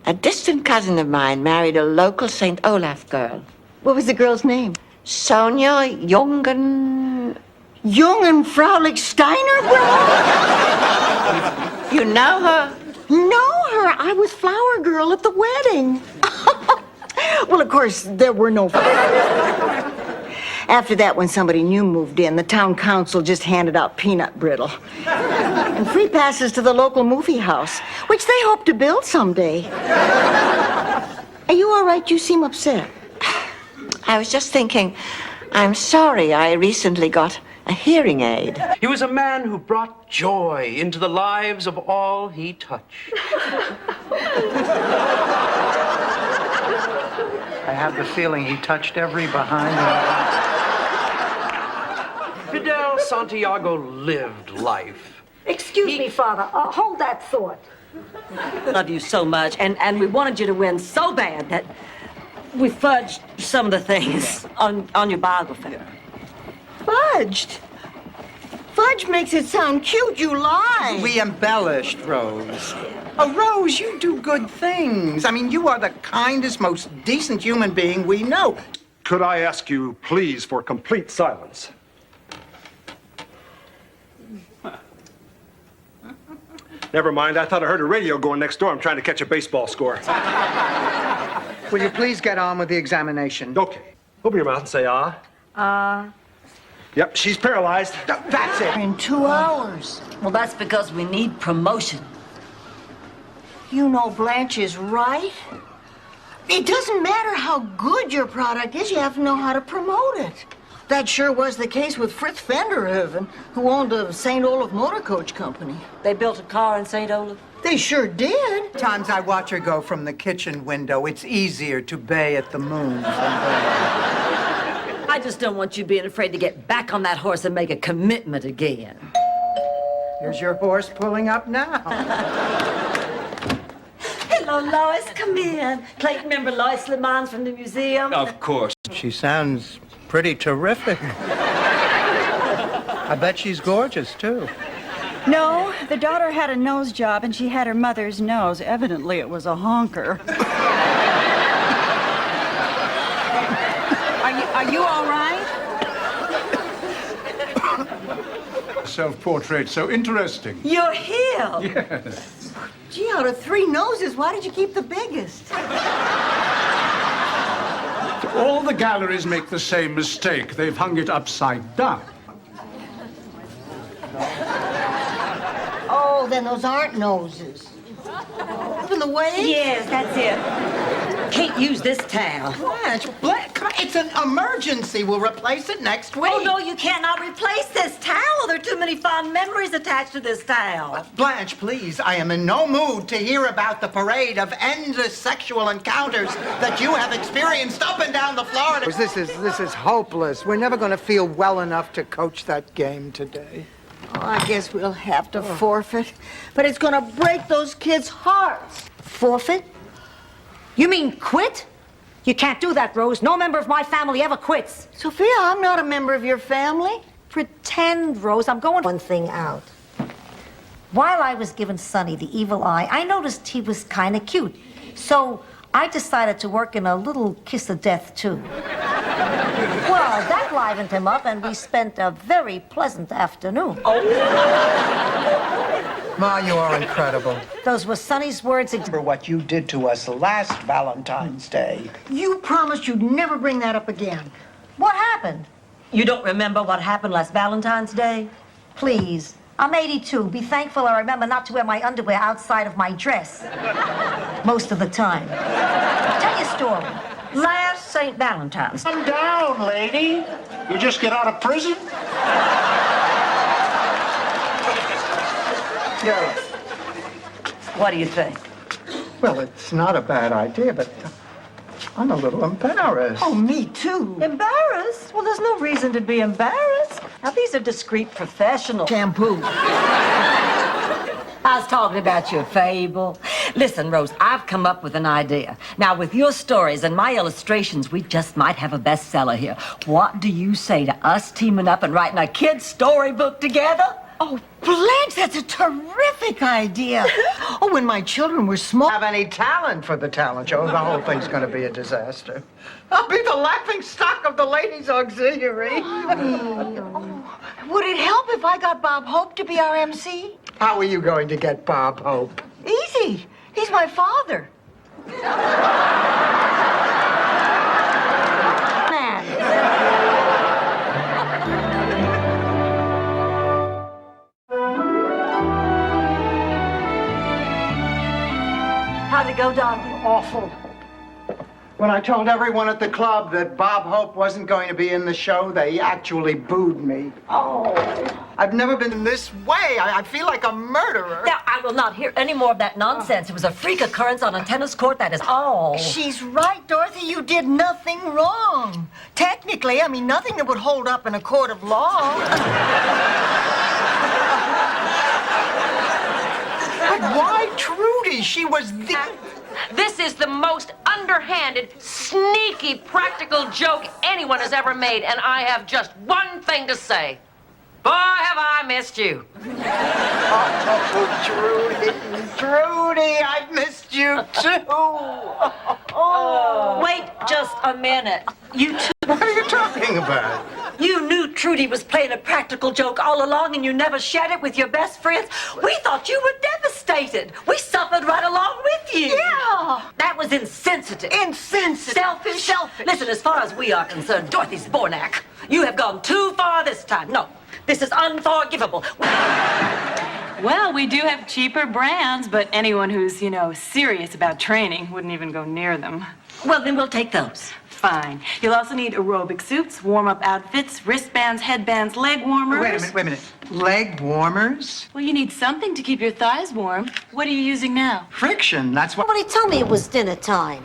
A distant cousin of mine married a local St. Olaf girl. What was the girl's name? Sonia Jungen... Jungen Fraulich Steiner, You know her? Know her. I was flower girl at the wedding. Well, of course, there were no flowers. After that, when somebody new moved in, the town council just handed out peanut brittle. And free passes to the local movie house, which they hope to build someday. Are you all right? You seem upset. I was just thinking, I'm sorry I recently got a hearing aid. He was a man who brought joy into the lives of all he touched. I have the feeling he touched every behind him. Fidel Santiago lived life. Excuse me, Father. Hold that thought. love you so much, and we wanted you to win so bad that we fudged some of the things on your biography. Fudged? Fudge makes it sound cute. You lie. We embellished, Rose. Oh, Rose, you do good things. I mean, you are the kindest, most decent human being we know. Could I ask you, please, for complete silence? Never mind. I thought I heard a radio going next door. I'm trying to catch a baseball score. Will you please get on with the examination? Okay. Open your mouth and say, ah. Yep, she's paralyzed. That's it. In 2 hours. Well, that's because we need promotion. You know Blanche is right. It doesn't matter how good your product is, you have to know how to promote it. That sure was the case with Fritz Vanderhoeven, who owned a St. Olaf motor coach company. They built a car in St. Olaf? They sure did. Times I watch her go from the kitchen window. It's easier to bay at the moon from there. I just don't want you being afraid to get back on that horse and make a commitment again. Here's your horse pulling up now. Hello, Lois. Come in. Clayton, remember Lois Lemons from the museum? Of course. She sounds pretty terrific. I bet she's gorgeous, too. No, the daughter had a nose job and she had her mother's nose. Evidently, it was a honker. Are you all right? Self-portrait, so interesting. You're healed. Yes. Gee, out of 3 noses, why did you keep the biggest? All the galleries make the same mistake. They've hung it upside down. Oh, then those aren't noses. In the way? Yes, that's it. Can't use this towel. Blanche, come on, it's an emergency. We'll replace it next week. Oh, no, you cannot replace this towel. There are too many fond memories attached to this towel. Blanche, please, I am in no mood to hear about the parade of endless sexual encounters that you have experienced up and down the Florida. This is hopeless. We're never going to feel well enough to coach that game today. Oh, I guess we'll have to forfeit. But it's gonna break those kids' hearts. Forfeit? You mean quit? You can't do that, Rose. No member of my family ever quits. Sophia, I'm not a member of your family. Pretend, Rose. I'm going one thing out. While I was giving Sonny the evil eye, I noticed he was kind of cute. So I decided to work in a little kiss of death, too. Well, that livened him up, and we spent a very pleasant afternoon. Ma, you are incredible. Those were Sonny's words. Remember what you did to us last Valentine's Day. You promised you'd never bring that up again. What happened? You don't remember what happened last Valentine's Day? Please. I'm 82. Be thankful I remember not to wear my underwear outside of my dress. Most of the time. Tell your story. Last St. Valentine's. Calm down, lady. You just get out of prison? Yeah. What do you think? Well, it's not a bad idea, but I'm a little embarrassed. Oh, me too. Embarrassed? Well, there's no reason to be embarrassed. Now, these are discreet professionals. Shampoo. I was talking about your fable. Listen, Rose, I've come up with an idea. Now, with your stories and my illustrations, we just might have a bestseller here. What do you say to us teaming up and writing a kid's storybook together? Oh, Blanche, that's a terrific idea. Oh, when my children were small. Have any talent for the talent show? The whole thing's going to be a disaster. I'll be the laughing stock of the ladies' auxiliary. Would it help if I got Bob Hope to be our MC? How are you going to get Bob Hope? Easy. He's my father. Man. How'd it go, darling? Awful. When I told everyone at the club that Bob Hope wasn't going to be in the show, they actually booed me. Oh. I've never been in this way. I feel like a murderer. Now, I will not hear any more of that nonsense. It was a freak occurrence on a tennis court, that is all. She's right, Dorothy. You did nothing wrong. Technically, I mean, nothing that would hold up in a court of law. But why Trudy? She was the... This is the most underhanded, sneaky, practical joke anyone has ever made, and I have just one thing to say. Boy, have I missed you. Oh, Trudy, I've missed you too. Oh. Wait just a minute. You two... What are you talking about? You knew Trudy was playing a practical joke all along and you never shared it with your best friends. We thought you were devastated. We suffered right along with you. Yeah. That was insensitive. Insensitive. Selfish. Selfish. Listen, as far as we are concerned, Dorothy Spornak, you have gone too far this time. No, this is unforgivable. Well, we do have cheaper brands, but anyone who's, serious about training wouldn't even go near them. Well, then we'll take those. Fine. You'll also need aerobic suits, warm-up outfits, wristbands, headbands, leg warmers. Wait a minute. Leg warmers? Well, you need something to keep your thighs warm. What are you using now? Friction, that's what... Somebody tell me it was dinner time.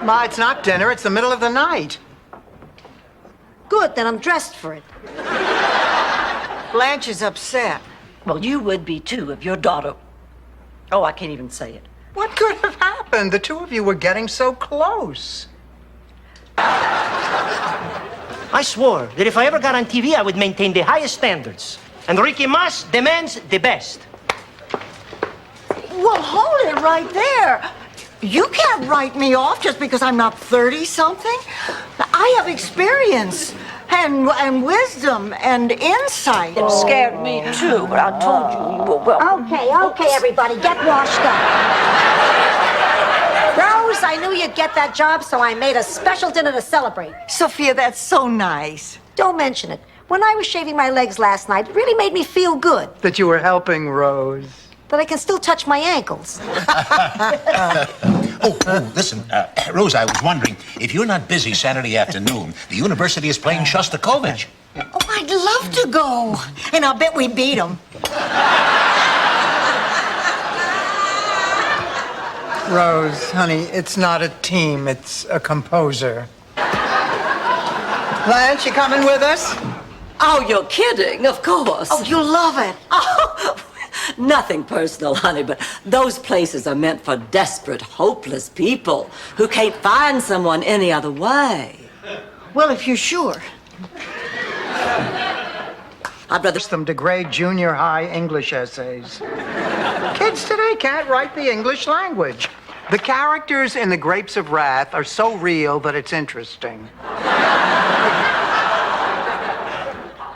Ma, it's not dinner, it's the middle of the night. Good, then I'm dressed for it. Blanche is upset. Well, you would be too if your daughter... Oh, I can't even say it. What could have happened? The two of you were getting so close. I swore that if I ever got on TV, I would maintain the highest standards. And Ricky Mas demands the best. Well, hold it right there. You can't write me off just because I'm not 30-something. I have experience. And wisdom and insight. It scared me too, but I told you were welcome. Okay, everybody, get washed up. Rose, I knew you'd get that job, so I made a special dinner to celebrate. Sophia, that's so nice. Don't mention it. When I was shaving my legs last night, it really made me feel good That you were helping Rose. that I can still touch my ankles. Listen, Rose, I was wondering, if you're not busy Saturday afternoon, the university is playing Shostakovich. Oh, I'd love to go. And I'll bet we beat them. Rose, honey, it's not a team, it's a composer. Blanche, you coming with us? Oh, you're kidding, of course. Oh, you'll love it. Oh, nothing personal, honey, but those places are meant for desperate, hopeless people who can't find someone any other way. Well, if you're sure. I'd rather them to grade junior high English essays. Kids today can't write the English language. The characters in The Grapes of Wrath are so real that it's interesting.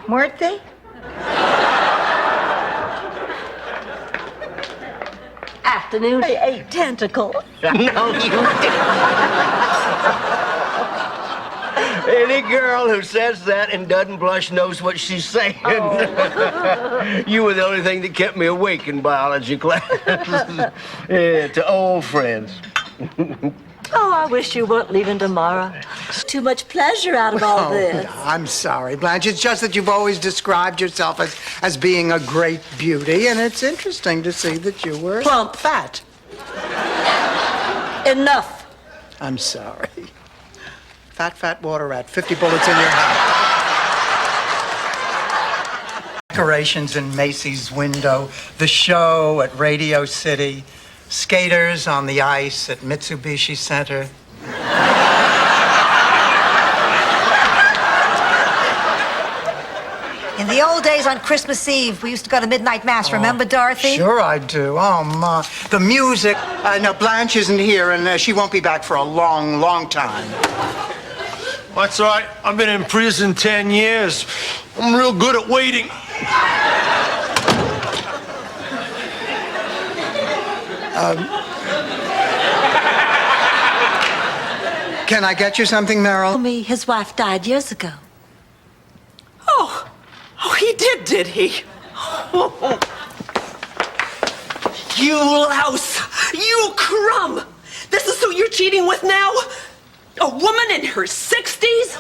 Weren't they? Afternoon, I ate tentacle. No, you didn't. Any girl who says that and doesn't blush knows what she's saying. Oh. You were the only thing that kept me awake in biology class. Yeah, to old friends. Oh, I wish you weren't leaving tomorrow. There's too much pleasure out of all this. I'm sorry, Blanche. It's just that you've always described yourself as being a great beauty, and it's interesting to see that you were Plump. fat. Enough. I'm sorry. Fat water rat. 50 bullets in your head. Decorations in Macy's window. The show at Radio City. Skaters on the ice at Mitsubishi Center. In the old days on Christmas Eve, we used to go to midnight mass. Remember, Dorothy? Sure I do. Oh, Ma. The music. No, Blanche isn't here, and she won't be back for a long, long time. That's all right. I've been in prison 10 years. I'm real good at waiting. Can I get you something, Meryl? Me, his wife died years ago. Oh, he did he? You louse! You crumb! This is who you're cheating with now? A woman in her 60s?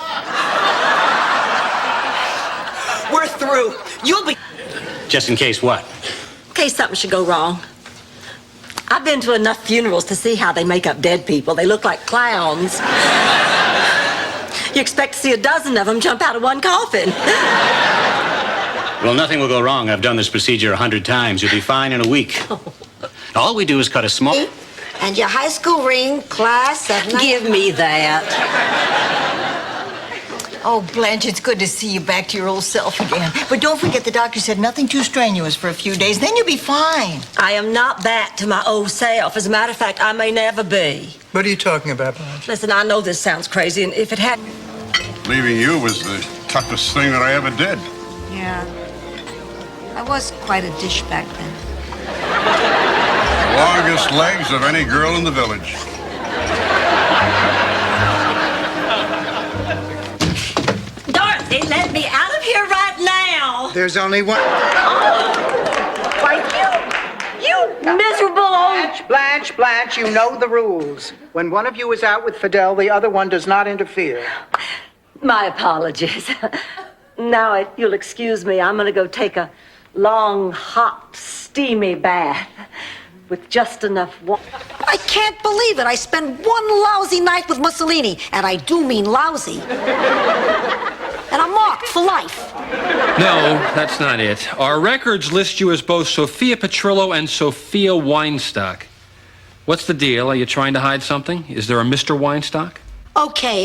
We're through. You'll be... Just in case what? In case something should go wrong. I've been to enough funerals to see how they make up dead people. They look like clowns. You expect to see a dozen of them jump out of one coffin. Well, nothing will go wrong. I've done this procedure 100 times. You'll be fine in a week. All we do is cut a small... And your high school ring, class of... Give me that. Oh, Blanche, it's good to see you back to your old self again. But don't forget the doctor said nothing too strenuous for a few days. Then you'll be fine. I am not back to my old self. As a matter of fact, I may never be. What are you talking about, Blanche? Listen, I know this sounds crazy, and if it had... Leaving you was the toughest thing that I ever did. Yeah. I was quite a dish back then. Longest legs of any girl in the village. Dorothy, let me out of here right now. There's only one... Why, you miserable old... Blanche, you know the rules. When one of you is out with Fidel, the other one does not interfere. My apologies. Now, if you'll excuse me, I'm going to go take a long, hot, steamy bath with just enough water. I can't believe it. I spent one lousy night with Mussolini, and I do mean lousy. And I'm marked for life. No, that's not it. Our records list you as both Sophia Petrillo and Sophia Weinstock. What's the deal? Are you trying to hide something? Is there a Mr. Weinstock? Okay.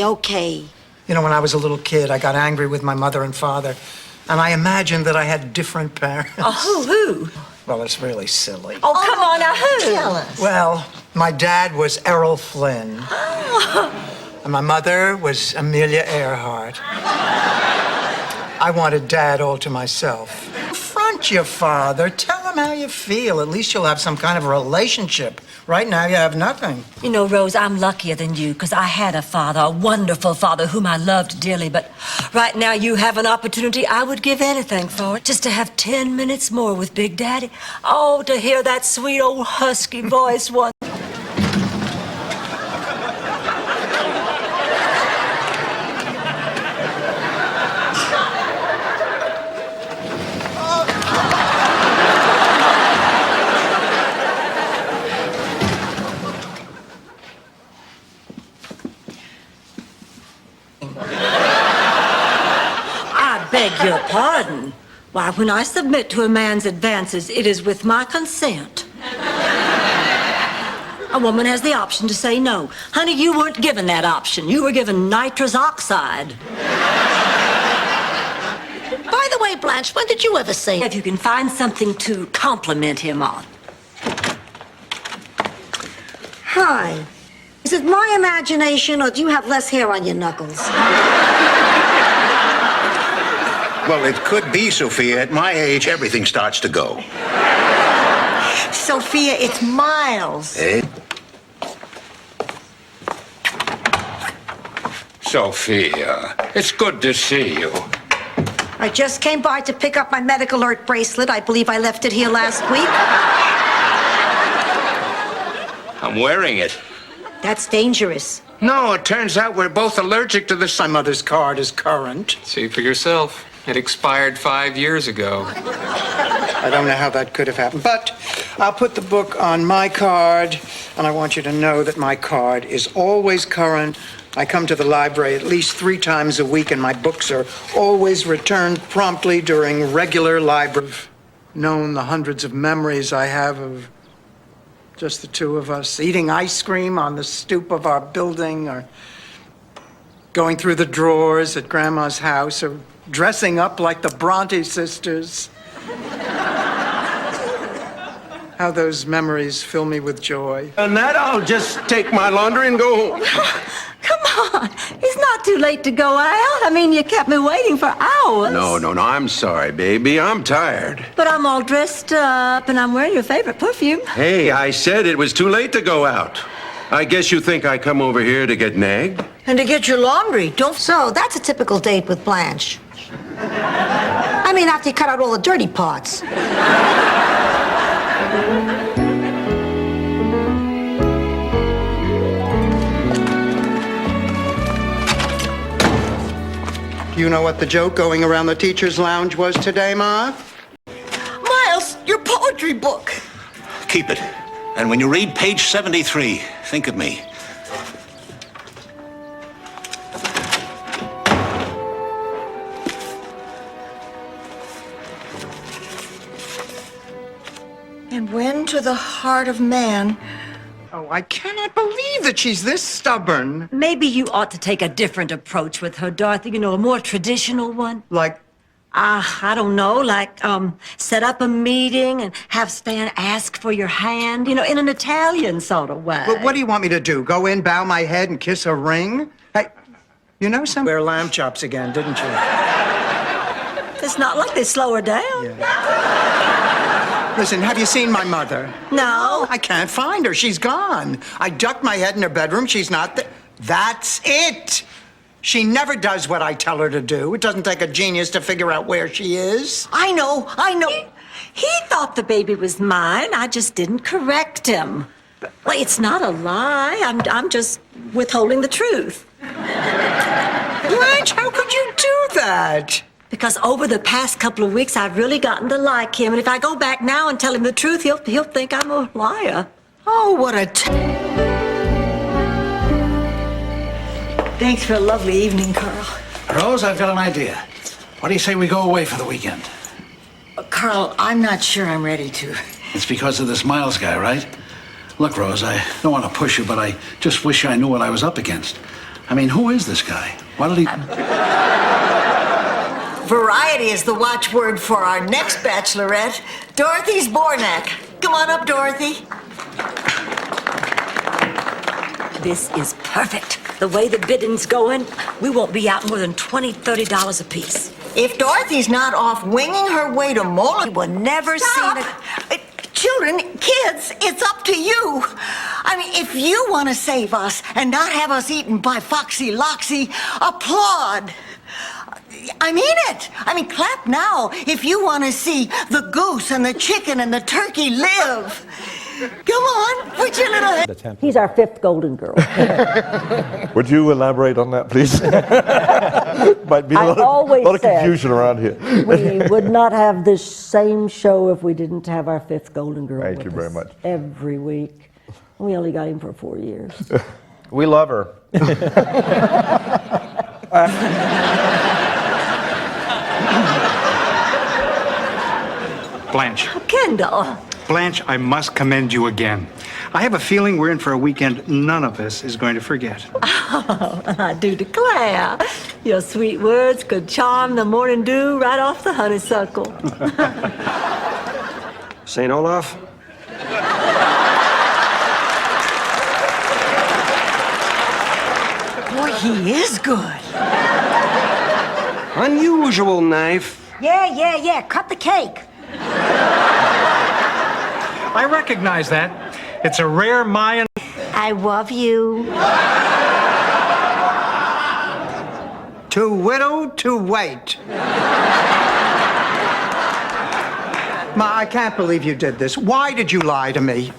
You know, when I was a little kid, I got angry with my mother and father, and I imagined that I had different parents. Oh, who? Well, it's really silly. Oh, come on now, who? Tell us. Well, my dad was Errol Flynn. And my mother was Amelia Earhart. I wanted Dad all to myself. Confront your father. Tell him how you feel. At least you'll have some kind of a relationship. Right now, you have nothing. You know, Rose, I'm luckier than you because I had a father, a wonderful father whom I loved dearly. But right now, you have an opportunity I would give anything for. Just to have 10 minutes more with Big Daddy. Oh, to hear that sweet old husky voice once. I beg your pardon. Why, when I submit to a man's advances, it is with my consent. A woman has the option to say no. Honey, you weren't given that option. You were given nitrous oxide. By the way, Blanche, when did you ever say if you can find something to compliment him on? Hi. Is it my imagination, or do you have less hair on your knuckles? Well, it could be, Sophia. At my age, everything starts to go. Sophia, it's Miles. Eh? Sophia, it's good to see you. I just came by to pick up my medical alert bracelet. I believe I left it here last week. I'm wearing it. That's dangerous. No, it turns out we're both allergic to the sun. My mother's card is current. See for yourself. It expired 5 years ago. I don't know how that could have happened, but I'll put the book on my card, and I want you to know that my card is always current. I come to the library at least 3 times a week, and my books are always returned promptly during regular library. I've known the hundreds of memories I have of just the two of us, eating ice cream on the stoop of our building, or going through the drawers at Grandma's house, or dressing up like the Bronte sisters. How those memories fill me with joy. And that I'll just take my laundry and go home. Come on. It's not too late to go out. I mean, you kept me waiting for hours. No, I'm sorry, baby. I'm tired. But I'm all dressed up, and I'm wearing your favorite perfume. Hey, I said it was too late to go out. I guess you think I come over here to get nagged? And to get your laundry. So, that's a typical date with Blanche. I mean, after you cut out all the dirty parts. You know what the joke going around the teacher's lounge was today, Ma? Miles, your poetry book. Keep it. And when you read page 73, think of me. And when to the heart of man. Oh, I cannot believe that she's this stubborn. Maybe you ought to take a different approach with her, Dorothy. You know, a more traditional one. Like? I don't know, like, set up a meeting and have Stan ask for your hand, you know, in an Italian sort of way. But what do you want me to do? Go in, bow my head, and kiss a ring? Hey, you know some wear lamb chops again, didn't you? It's not like they slow her down. Yeah. Listen, have you seen my mother? No. I can't find her. She's gone. I ducked my head in her bedroom. She's not there. That's it. She never does what I tell her to do. It doesn't take a genius to figure out where she is. I know. He thought the baby was mine. I just didn't correct him. Well, it's not a lie. I'm just withholding the truth. Blanche, how could you do that? Because over the past couple of weeks, I've really gotten to like him. And if I go back now and tell him the truth, he'll think I'm a liar. Oh, what a... Thanks for a lovely evening, Carl. Rose, I've got an idea. What do you say we go away for the weekend? Carl, I'm not sure I'm ready to. It's because of this Miles guy, right? Look, Rose, I don't want to push you, but I just wish I knew what I was up against. I mean, who is this guy? Why did he... Variety is the watchword for our next bachelorette, Dorothy Zbornak. Come on up, Dorothy. This is perfect. The way the bidding's going, we won't be out more than $20, $30 apiece. If Dorothy's not off winging her way to Mola, You will never Stop. see Children, kids, it's up to you. I mean, if you want to save us and not have us eaten by Foxy Loxy, applaud. I mean it. I mean, clap now if you want to see the goose and the chicken and the turkey live. Come on, put your little head. He's our fifth Golden Girl. Would you elaborate on that, please? Might be a lot of confusion around here. We would not have this same show if we didn't have our fifth Golden Girl. Thank you very much. Every week. We only got him for 4 years. We love her. Blanche. Kendall. Blanche, I must commend you again. I have a feeling we're in for a weekend none of us is going to forget. Oh, I do declare. Your sweet words could charm the morning dew right off the honeysuckle. St. Olaf? Boy, he is good. Unusual knife. Yeah. Cut the cake. I recognize that. It's a rare Mayan. I love you. Too widow to wait. Ma, I can't believe you did this. Why did you lie to me?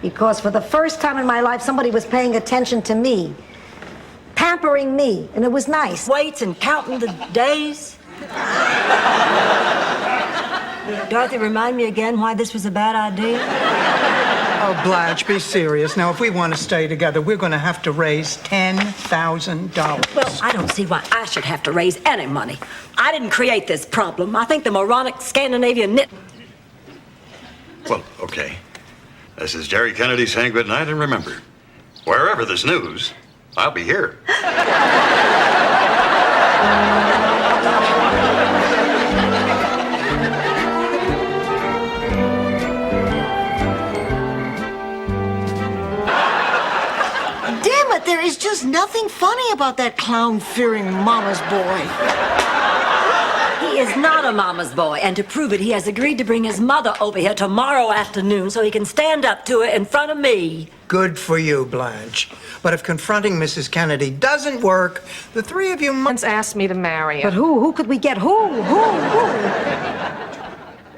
Because for the first time in my life, somebody was paying attention to me, pampering me, and it was nice. Waits and counting the days. Dorothy, remind me again why this was a bad idea. Oh, Blanche, be serious. Now, if we want to stay together, we're going to have to raise $10,000. Well, I don't see why I should have to raise any money. I didn't create this problem. I think the moronic Scandinavian knit. Well, okay. This is Jerry Kennedy saying good night, and remember, wherever there's news, I'll be here. Damn it, there is just nothing funny about that clown-fearing mama's boy. He is not a mama's boy, and to prove it, he has agreed to bring his mother over here tomorrow afternoon so he can stand up to her in front of me. Good for you, Blanche. But if confronting Mrs. Kennedy doesn't work, the three of you must asked me to marry him. But who? Who could we get? Who?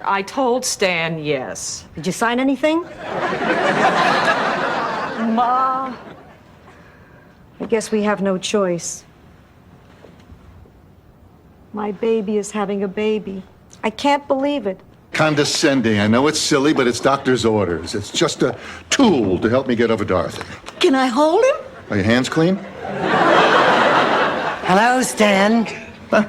I told Stan yes. Did you sign anything? Ma. I guess we have no choice. My baby is having a baby. I can't believe it. Condescending. I know it's silly, but it's doctor's orders. It's just a tool to help me get over Dorothy. Can I hold him? Are your hands clean? Hello, Stan.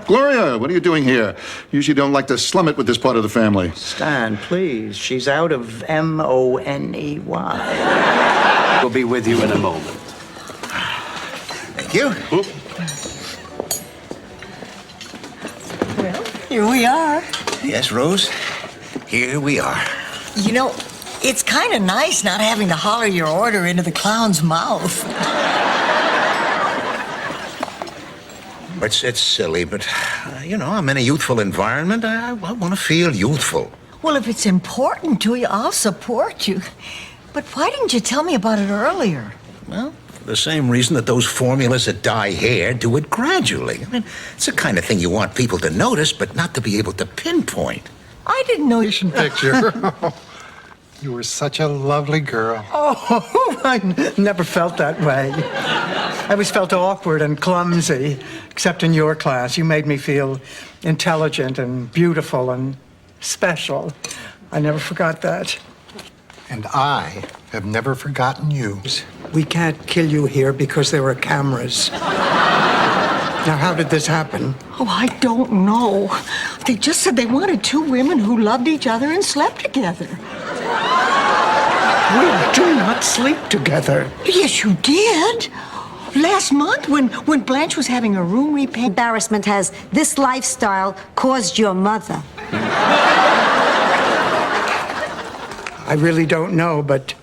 Gloria, what are you doing here? Usually don't like to slum it with this part of the family. Stan, please. She's out of Money. We'll be with you in a moment. Thank you. Well, here we are. Yes, Rose. Here we are. You know, it's kind of nice not having to holler your order into the clown's mouth. It's silly, but, I'm in a youthful environment. I want to feel youthful. Well, if it's important to you, I'll support you. But why didn't you tell me about it earlier? Well, for the same reason that those formulas that dye hair do it gradually. I mean, it's the kind of thing you want people to notice, but not to be able to pinpoint. I didn't know you Picture. You were such a lovely girl. Oh, I never felt that way. I always felt awkward and clumsy, except in your class. You made me feel intelligent and beautiful and special. I never forgot that. And I have never forgotten you. We can't kill you here because there are cameras. Now, how did this happen? Oh, I don't know. They just said they wanted two women who loved each other and slept together. We do not sleep together. Yes, you did. Last month, when Blanche was having her room repainted. Embarrassment has this lifestyle caused your mother. I really don't know, but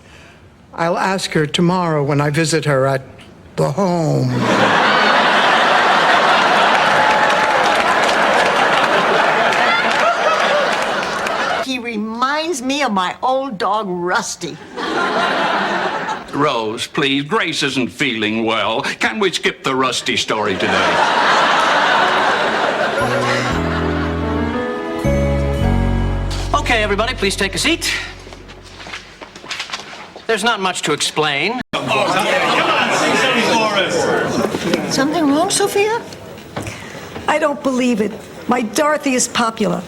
I'll ask her tomorrow when I visit her at the home. He reminds me of my old dog, Rusty. Rose, please. Grace isn't feeling well. Can we skip the Rusty story today? Okay, everybody, please take a seat. There's not much to explain. Something wrong, Sophia? I don't believe it. My Dorothy is popular.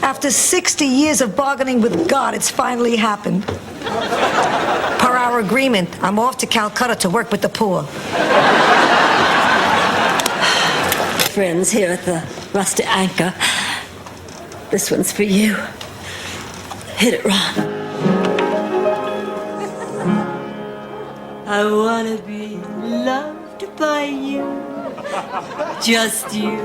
After 60 years of bargaining with God, it's finally happened. Per our agreement, I'm off to Calcutta to work with the poor. Friends here at the Rusty Anchor, this one's for you. Hit it, Ron. I wanna be loved by you, just you,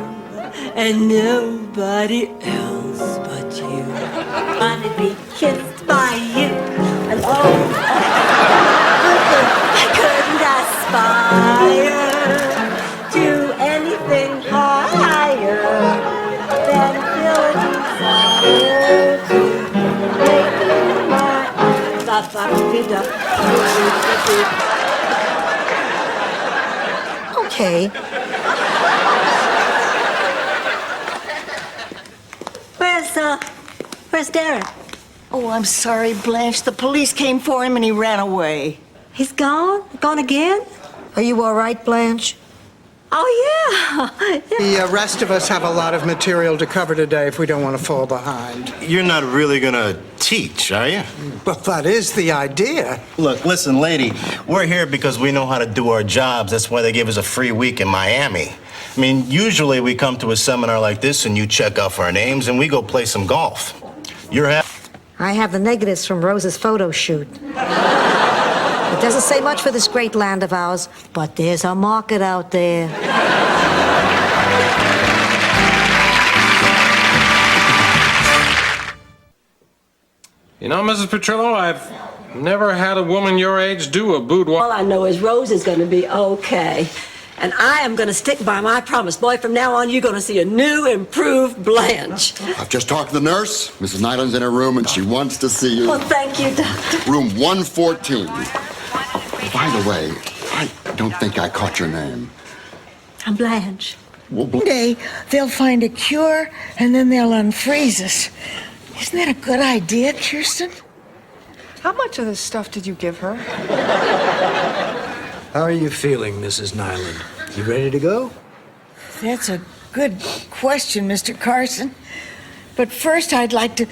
and nobody else but you. I wanna be kissed by you, and I couldn't aspire to anything higher than feel a desire to make you mine. Okay. Where's Derek? Oh, I'm sorry, Blanche. The police came for him and he ran away. He's gone? Gone again? Are you all right, Blanche? Oh, yeah. The rest of us have a lot of material to cover today if we don't want to fall behind. You're not really gonna teach, are you? Well, that is the idea. Look, listen, lady, we're here because we know how to do our jobs. That's why they gave us a free week in Miami. I mean, usually we come to a seminar like this and you check off our names and we go play some golf. I have the negatives from Rose's photo shoot. It doesn't say much for this great land of ours, but there's a market out there. You know, Mrs. Petrillo, I've never had a woman your age do a boudoir. All I know is Rose is going to be okay. And I am going to stick by my promise. Boy, from now on, you're going to see a new, improved Blanche. I've just talked to the nurse. Mrs. Nyland's in her room, and she wants to see you. Well, thank you, Doctor. Room 114. By the way, I don't think I caught your name. I'm Blanche. Well, One day, they'll find a cure, and then they'll unfreeze us. Isn't that a good idea, Kirsten? How much of this stuff did you give her? How are you feeling, Mrs. Nyland? You ready to go? That's a good question, Mr. Carson. But first, I'd like to